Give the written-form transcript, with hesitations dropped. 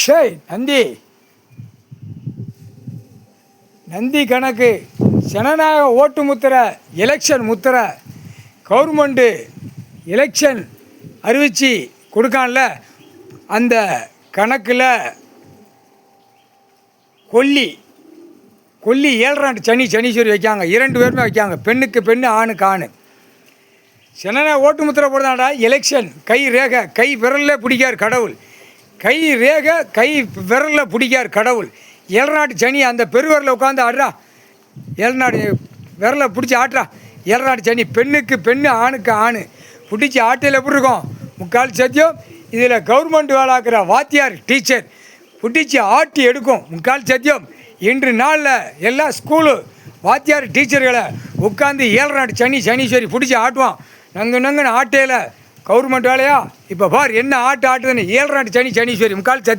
ஷேய் நந்தி நந்தி கணக்கு ஜனநாயக ஓட்டு முத்திரை எலெக்ஷன் முத்திரை கவர்மெண்ட்டு எலெக்ஷன் அறிவித்து கொடுக்கான்ல அந்த கணக்கில் கொல்லி 7 சனீஸ்வரி வைக்காங்க. 2 பேருமே வைக்காங்க. பெண்ணுக்கு பெண்ணு ஆணுக்கு ஆணு. ஜனநாயக ஓட்டு முத்திரை போடுதாண்டா எலெக்ஷன் கை ரேகை கை விரலில் பிடிக்கார் கடவுள். கை ரேகை கை விரலில் பிடிக்கார் கடவுள். 7 சனி அந்த பெருவரில் உட்காந்து ஆடுறா. 7 விரலை பிடிச்சி ஆட்டுறா. 7 சனி பெண்ணுக்கு பெண்ணு ஆணுக்கு ஆணு பிடிச்சி ஆட்டையில் எப்படி இருக்கும்? முக்கால் சத்தியம். இதில் கவர்மெண்ட் வேலாக்குற வாத்தியார் டீச்சர் பிடிச்சி ஆட்டி எடுக்கும். முக்கால் சத்தியம். இன்று நாளில் எல்லா ஸ்கூலு வாத்தியார் டீச்சர்களை உட்காந்து 7 சனீஸ்வரி பிடிச்சி ஆட்டுவான். நங்குன்னு ஆட்டையில் கவர்மெண்ட் வேலையா? இப்போ பார் என்ன ஆட்டுதுன்னு. 7 சனீஸ்வரி முக்கால் சத்தியம்.